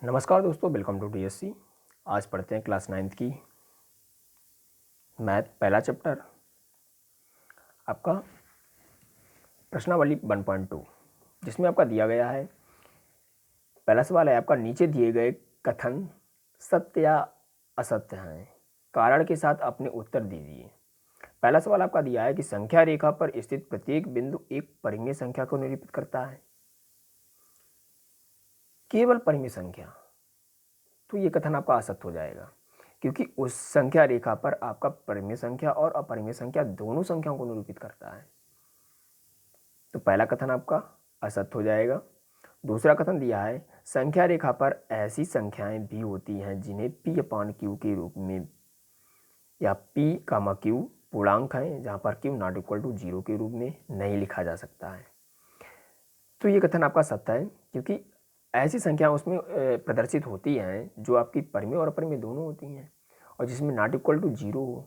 नमस्कार दोस्तों, welcome to DSC। आज पढ़ते हैं क्लास 9th की मैथ पहला चैप्टर आपका प्रश्नावली 1.2, जिसमें आपका दिया गया है। पहला सवाल है आपका, नीचे दिए गए कथन सत्य या असत्य हैं, कारण के साथ अपने उत्तर दीजिए। पहला सवाल आपका दिया है कि संख्या रेखा पर स्थित प्रत्येक बिंदु एक परिमेय संख्या को निरूपित करता है। केवल परिमेय संख्या, तो ये कथन आपका असत्य हो जाएगा, क्योंकि उस संख्या रेखा पर आपका परिमेय संख्या और अपरिमेय संख्या दोनों संख्याओं को निरूपित करता है। तो पहला कथन आपका असत्य हो जाएगा। दूसरा कथन दिया है, संख्या रेखा पर ऐसी संख्याएं भी होती हैं जिन्हें P/Q के रूप में या P, Q पूर्णांक हैं, जहां पर Q नॉट इक्वल टू 0 के रूप में नहीं लिखा जा सकता है। तो ये कथन आपका सत्य है, क्योंकि ऐसी संख्या उसमें प्रदर्शित होती हैं जो आपकी परिमेय और अपरिमेय दोनों होती हैं, और जिसमें नॉट इक्वल टू 0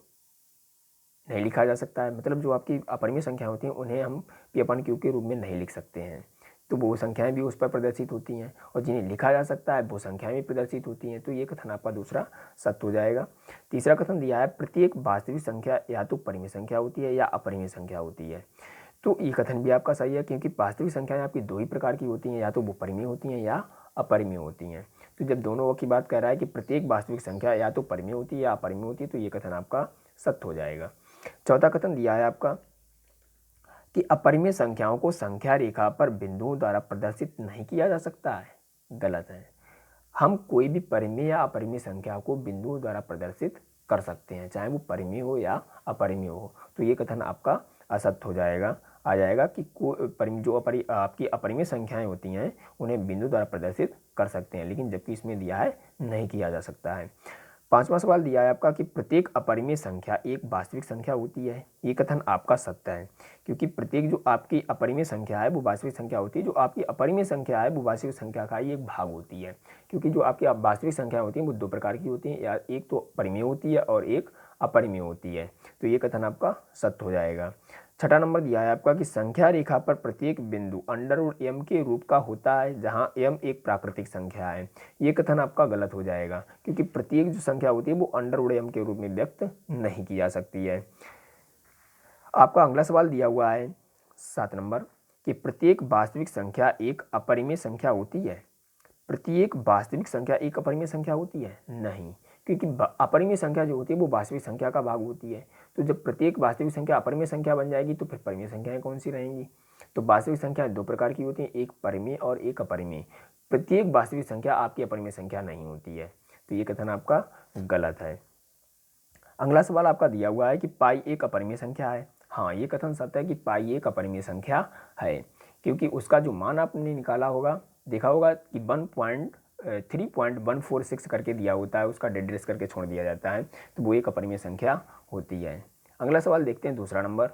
नहीं लिखा जा सकता है। मतलब जो आपकी अपरिमेय संख्या होती हैं उन्हें हम P/Q के रूप में नहीं लिख सकते हैं, तो वो संख्याएं भी उस पर प्रदर्शित होती हैं, और जिन्हें लिखा जा सकता है वो संख्याएं भी प्रदर्शित होती हैं। तो ये कथन आपका दूसरा सत्य हो जाएगा। तीसरा कथन दिया है, प्रत्येक वास्तविक संख्या या तो परिमेय संख्या होती है या अपरिमेय संख्या होती है। तो ये कथन भी आपका सही है, क्योंकि वास्तविक संख्याएं आपकी दो ही प्रकार की होती हैं, या तो वो परिमेय होती हैं या अपरिमेय होती हैं। तो जब दोनों की बात कर रहा है कि प्रत्येक वास्तविक संख्या या तो परिमेय होती है या अपरिमेय होती है, तो ये कथन आपका सत्य हो जाएगा। चौथा कथन दिया है आपका कि अपरिमेय संख्याओं को संख्या रेखा पर बिंदुओं द्वारा प्रदर्शित नहीं किया जा सकता है। गलत है। हम कोई भी परिमेय या अपरिमेय संख्या को बिंदुओं द्वारा प्रदर्शित कर सकते हैं, चाहे वो परिमेय हो या अपरिमेय हो। तो ये कथन आपका असत्य हो जाएगा, आ जाएगा कि जो आपकी अपरिमेय संख्याएं होती हैं उन्हें बिंदु द्वारा प्रदर्शित कर सकते हैं, लेकिन जबकि इसमें दिया है नहीं किया जा सकता है। पांचवा सवाल दिया है आपका कि प्रत्येक अपरिमेय संख्या एक वास्तविक संख्या होती है। ये कथन आपका सत्य है, क्योंकि प्रत्येक जो आपकी अपरिमेय संख्या है वो वास्तविक संख्या होती है। जो आपकी अपरिमेय संख्या है वो वास्तविक संख्या का ही एक भाग होती है, क्योंकि जो आपकी वास्तविक संख्या होती है वो दो प्रकार की होती है, या एक तो परिमेय होती है और एक अपरिमेय होती है। तो ये कथन आपका सत्य हो जाएगा। छठा नंबर दिया है आपका कि संख्या रेखा पर प्रत्येक बिंदु √m के रूप का होता है, जहां m एक प्राकृतिक संख्या है। ये कथन आपका गलत हो जाएगा, क्योंकि प्रत्येक जो संख्या होती है वो √m के रूप में व्यक्त नहीं की जा सकती है। आपका अगला सवाल दिया हुआ है 7 नंबर कि प्रत्येक वास्तविक संख्या एक अपरिमेय संख्या होती है। प्रत्येक वास्तविक संख्या एक अपरिमेय संख्या होती है? नहीं, क्योंकि अपरिमेय संख्या जो होती है वो वास्तविक संख्या का भाग होती है। तो जब प्रत्येक वास्तविक संख्या अपरिमेय संख्या बन जाएगी तो फिर परिमेय संख्याएं कौन सी रहेंगी? तो वास्तविक संख्या दो प्रकार की होती है, एक परिमेय और एक अपरिमेय। प्रत्येक वास्तविक संख्या आपकी अपरिमेय संख्या नहीं होती है। तो ये कथन आपका गलत है। अगला सवाल आपका दिया हुआ है कि पाई एक अपरिमेय संख्या है। हाँ, ये कथन सत्य है कि पाई एक अपरिमेय संख्या है, क्योंकि उसका जो मान आपने निकाला होगा, देखा होगा कि 3.146 करके दिया होता है, उसका डेड करके छोड़ दिया जाता है, तो वो एक अपरिमेय संख्या होती है। अगला सवाल देखते हैं, दूसरा नंबर।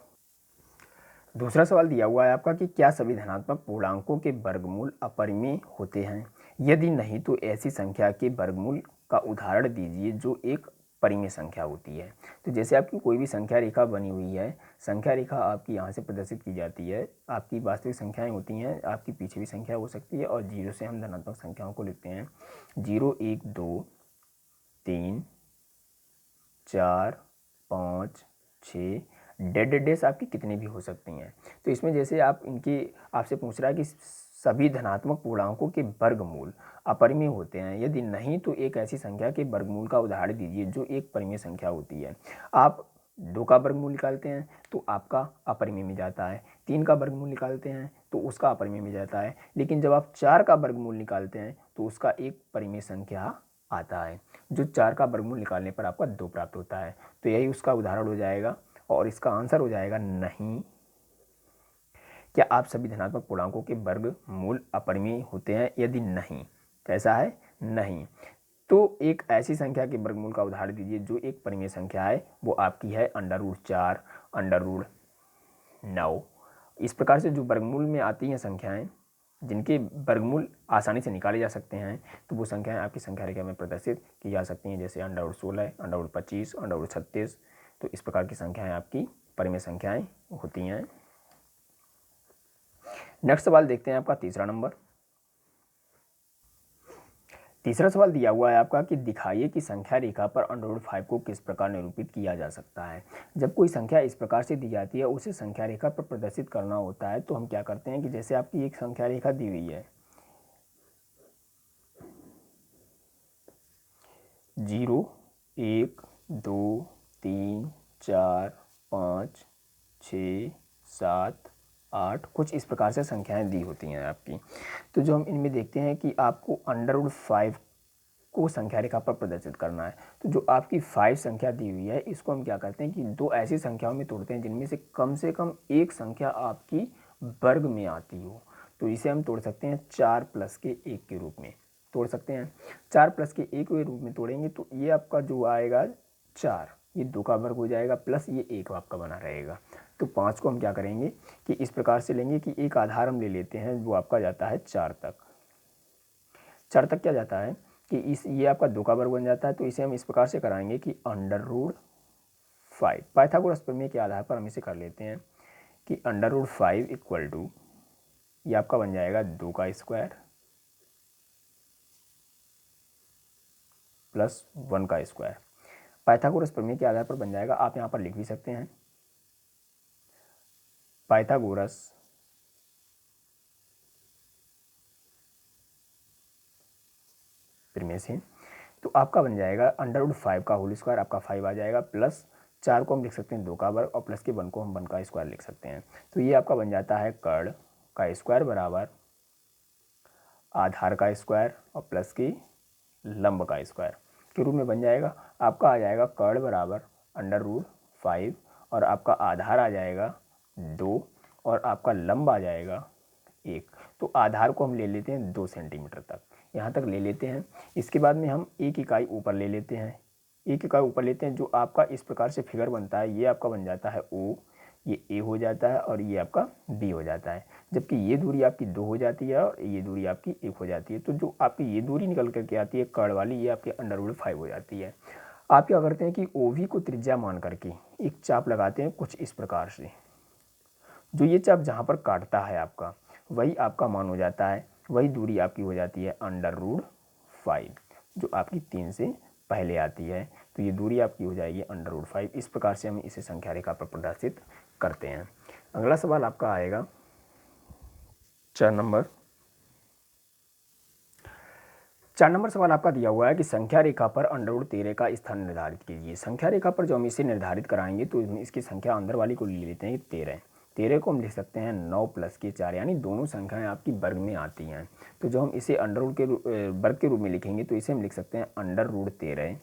दूसरा सवाल दिया हुआ है आपका कि क्या सभी धनात्मक पूर्णांकों के वर्गमूल अपरिमेय होते हैं? यदि नहीं तो ऐसी संख्या के वर्गमूल का उदाहरण दीजिए जो एक परिमेय संख्या होती है। तो जैसे आपकी कोई भी संख्या रेखा बनी हुई है, संख्या रेखा आपकी यहाँ से प्रदर्शित की जाती है, आपकी वास्तविक संख्याएं होती हैं, आपकी पीछे भी संख्या हो सकती है, और 0 से हम धनात्मक संख्याओं को लिखते हैं। 0, 1, 2, 3, 4, 5, 6, डेड डेज आपकी कितनी भी हो सकती हैं। तो इसमें जैसे आपसे पूछ रहा है कि सभी धनात्मक पूर्णांकों के वर्गमूल अपरिमेय होते हैं। यदि नहीं तो एक ऐसी संख्या के वर्गमूल का उदाहरण दीजिए जो एक परिमेय संख्या होती है। आप 2 का वर्गमूल निकालते हैं तो आपका अपरिमेय में जाता है, 3 का वर्गमूल निकालते हैं तो उसका अपरिमेय में जाता है, लेकिन जब आप 4 का वर्गमूल निकालते हैं तो उसका एक परिमेय संख्या आता है। जो 4 का वर्गमूल निकालने पर आपका 2 प्राप्त होता है। तो यही उसका उदाहरण हो जाएगा, और इसका आंसर हो जाएगा नहीं। क्या आप सभी धनात्मक पूर्णांकों के वर्गमूल अपरिमेय होते हैं? यदि नहीं, कैसा है? नहीं, तो एक ऐसी संख्या के वर्गमूल का उदाहरण दीजिए जो एक परिमेय संख्या है, वो आपकी है √4, √9। इस प्रकार से जो वर्गमूल में आती हैं संख्याएं, जिनके वर्गमूल आसानी से निकाले जा सकते हैं, तो वो संख्याएं आपकी संख्या रेखा में प्रदर्शित की जा सकती हैं, जैसे √16, √25, √36। तो इस प्रकार की संख्याएं आपकी परिमेय संख्याएं होती हैं। नेक्स्ट सवाल देखते हैं आपका तीसरा नंबर। तीसरा सवाल दिया हुआ है आपका कि दिखाइए कि संख्या रेखा पर √5 को किस प्रकार निरूपित किया जा सकता है। जब कोई संख्या इस प्रकार से दी जाती है उसे संख्या रेखा पर प्रदर्शित करना होता है तो हम क्या करते हैं कि जैसे आपकी एक संख्या रेखा दी हुई है 0 1 2 3 4 5 6 7 8 कुछ इस प्रकार से संख्याएं दी होती हैं आपकी। तो जो हम इनमें देखते हैं कि आपको √5 को संख्या रेखा पर प्रदर्शित करना है। तो जो आपकी 5 संख्या दी हुई है इसको हम क्या करते हैं कि दो ऐसी संख्याओं में तोड़ते हैं जिनमें से कम एक संख्या आपकी वर्ग में आती हो। तो इसे हम तोड़ सकते हैं 4 + के 1 के रूप में तोड़ सकते हैं। 4 + के 1 के रूप में तोड़ेंगे तो ये आपका जो आएगा 4, ये 2 का वर्ग हो जाएगा प्लस ये 1 आपका बना रहेगा। तो 5 को हम क्या करेंगे कि इस प्रकार से लेंगे कि एक आधार हम ले लेते हैं वो आपका जाता है 4 तक। 4 तक क्या जाता है कि ये आपका 2 का वर्ग बन जाता है। तो इसे हम इस प्रकार से कराएंगे कि √5 पाइथागोरस प्रमेय के आधार पर हम इसे कर लेते हैं कि √5 इक्वल टू ये आपका बन जाएगा 2 का स्क्वायर प्लस 1 का स्क्वायर। पाइथागोरस प्रमेय के आधार पर बन जाएगा, आप यहाँ पर लिख भी सकते हैं पाइथागोरस प्रमेय से। तो आपका बन जाएगा √5 का होल स्क्वायर आपका 5 आ जाएगा प्लस 4 को हम लिख सकते हैं 2 का वर्ग और प्लस के 1 को हम 1 का स्क्वायर लिख सकते हैं। तो ये आपका बन जाता है कर्ण का स्क्वायर बराबर आधार का स्क्वायर और प्लस की लंब का स्क्वायर के रूप में बन जाएगा। आपका आ जाएगा कर्ण बराबर √5 और आपका आधार आ जाएगा 2 और आपका लंब आ जाएगा 1। तो आधार को हम ले लेते हैं 2 सेंटीमीटर तक, यहाँ तक ले लेते हैं। इसके बाद में हम 1 इकाई ऊपर ले लेते हैं, 1 इकाई ऊपर लेते हैं। जो आपका इस प्रकार से फिगर बनता है ये आपका बन जाता है O, ये A हो जाता है और ये आपका B हो जाता है। जबकि ये दूरी आपकी 2 हो जाती है और ये दूरी आपकी 1 हो जाती है। तो जो आपकी ये दूरी निकल करके आती है कर्ण वाली, ये आपकी √5 हो जाती है। आप क्या करते हैं कि OV को त्रिज्या मान करके एक चाप लगाते हैं कुछ इस प्रकार से। जो ये चाप जहाँ पर काटता है आपका वही आपका मान हो जाता है, वही दूरी आपकी हो जाती है √5 जो आपकी 3 से पहले आती है। तो ये दूरी आपकी हो जाएगी √5। इस प्रकार से हम इसे संख्या रेखा पर प्रदर्शित करते हैं। अगला सवाल आपका आएगा 4 नंबर। 4 नंबर सवाल आपका दिया हुआ है कि संख्या रेखा पर √13 का स्थान निर्धारित कीजिए। संख्या रेखा पर जो हम इसे निर्धारित कराएंगे तो इसकी संख्या अंदर वाली को ले लेते हैं 13। 13 को हम लिख सकते हैं 9 + के 4, यानी दोनों संख्याएं आपकी वर्ग में आती हैं। तो जो हम इसे वर्ग के रूप में लिखेंगे तो इसे हम लिख सकते हैं √13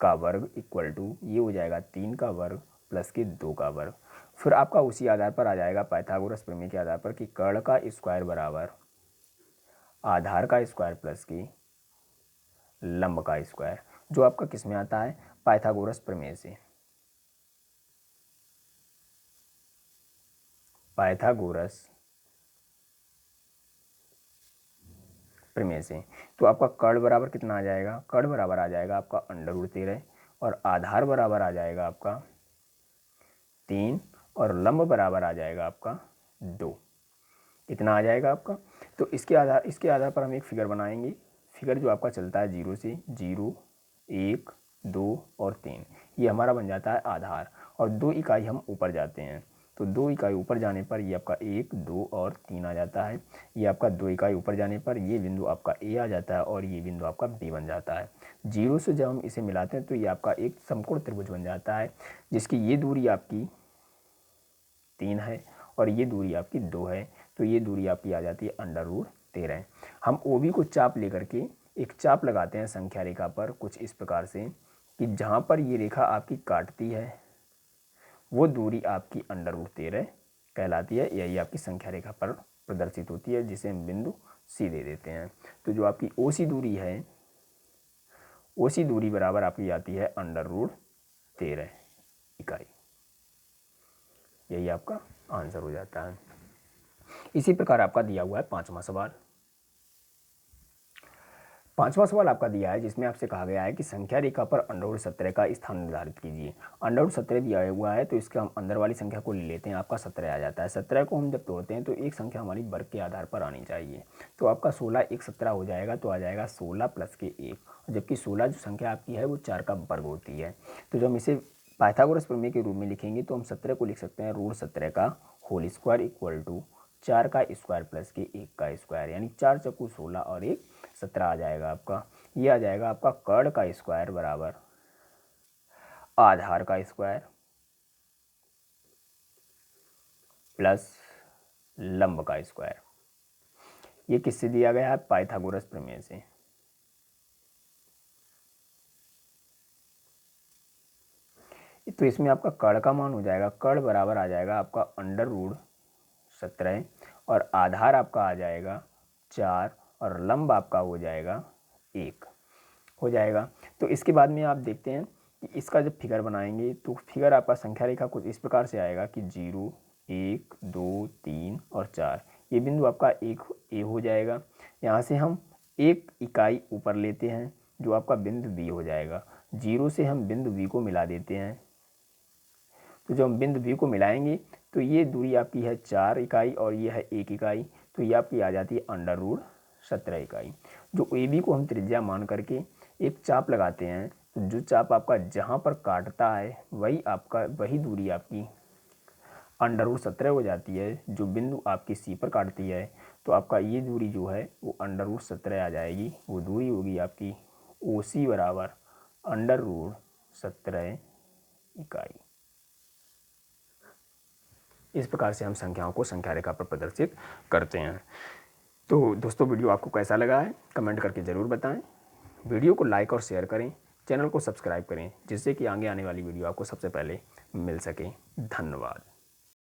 का वर्ग इक्वल टू ये हो जाएगा 3 का वर्ग प्लस के 2 का वर्ग। फिर आपका उसी आधार पर आ जाएगा पाइथागोरस प्रमेय के आधार पर कि कर्ण का स्क्वायर बराबर आधार का स्क्वायर प्लस की लंब का स्क्वायर, जो आपका किस में आता है पाइथागोरस प्रमेय से। पाइथागोरस प्रमेय से तो आपका कर्ण बराबर कितना आ जाएगा, कर्ण बराबर आ जाएगा आपका √13 और आधार बराबर आ जाएगा आपका 3 और लंब बराबर आ जाएगा आपका 2। इतना आ जाएगा आपका। तो इसके आधार पर हम एक फिगर बनाएंगे। फिगर जो आपका चलता है 0 से 0 1 2 और 3, ये हमारा बन जाता है आधार और 2 इकाई हम ऊपर जाते हैं। तो 2 इकाई ऊपर जाने पर ये आपका 1 2 और 3 आ जाता है। ये आपका 2 इकाई ऊपर जाने पर ये बिंदु आपका A आ जाता है और ये बिंदु आपका B बन जाता है। 0 से जब हम इसे मिलाते हैं तो ये आपका एक समकोण त्रिभुज बन जाता है जिसकी ये दूरी आपकी 3 है और ये दूरी आपकी 2 है। तो ये दूरी आपकी आ जाती है √13। हम OB को चाप लेकर के एक चाप लगाते हैं संख्या रेखा पर कुछ इस प्रकार से कि जहाँ पर ये रेखा आपकी काटती है वो दूरी आपकी √13 कहलाती है। यही आपकी संख्या रेखा पर प्रदर्शित होती है जिसे हम बिंदु C दे देते हैं। तो जो आपकी OC दूरी है, OC दूरी बराबर आपकी आती है √13 इकाई। यही आपका आंसर हो जाता है। इसी प्रकार आपका दिया हुआ है 5वां सवाल। 5वां सवाल आपका दिया है जिसमें आपसे कहा गया है कि संख्या रेखा पर √17 का स्थान निर्धारित कीजिए। √17 दिया हुआ है तो इसका हम अंदर वाली संख्या को ले लेते हैं, आपका 17 आ जाता है। 17 को हम जब तोड़ते हैं तो एक संख्या हमारी वर्ग के आधार पर आनी चाहिए। तो आपका 16 एक 17 हो जाएगा, तो आ जाएगा 16 प्लस के 1, जबकि 16 जो संख्या आपकी है वो 4 का वर्ग होती है। तो जब हम इसे पाइथागोरस प्रमेय के रूप में लिखेंगे तो हम 17 को लिख सकते हैं √17 का होल स्क्वायर इक्वल टू 4 का स्क्वायर प्लस के 1 का स्क्वायर, यानी 4 चक्कू 16 और 1 17 आ जाएगा आपका। ये आ जाएगा आपका कर्ण का स्क्वायर बराबर आधार का स्क्वायर प्लस लंब का स्क्वायर। ये किससे दिया गया है? पाइथागोरस प्रमेय से। तो इसमें आपका कर्ण का मान हो जाएगा, कर्ण बराबर आ जाएगा आपका √17 और आधार आपका आ जाएगा 4 और लंब आपका हो जाएगा 1 हो जाएगा। तो इसके बाद में आप देखते हैं कि इसका जब फिगर बनाएंगे तो फिगर आपका संख्या रेखा कुछ इस प्रकार से आएगा कि 0 1 2 3 और 4, ये बिंदु आपका एक ए हो जाएगा। यहाँ से हम एक इकाई ऊपर लेते हैं जो आपका बिंदु बी हो जाएगा। 0 से हम बिंदु बी को मिला देते हैं, तो जब हम बिंदु बी को मिलाएंगे तो ये दूरी आपकी है 4 इकाई और ये है 1 इकाई, तो ये आपकी आ जाती है √17 इकाई। जो ए बी को हम त्रिज्या मान करके एक चाप लगाते हैं, तो जो चाप आपका जहाँ पर काटता है वही दूरी आपकी √17 हो जाती है। जो बिंदु आपकी सी पर काटती है तो आपका ये दूरी जो है वो √17 आ जाएगी। वो दूरी होगी आपकी ओ सी बराबर √17 इकाई। इस प्रकार से हम संख्याओं को संख्या रेखा पर प्रदर्शित करते हैं। तो दोस्तों, वीडियो आपको कैसा लगा है कमेंट करके ज़रूर बताएं। वीडियो को लाइक और शेयर करें, चैनल को सब्सक्राइब करें, जिससे कि आगे आने वाली वीडियो आपको सबसे पहले मिल सके। धन्यवाद।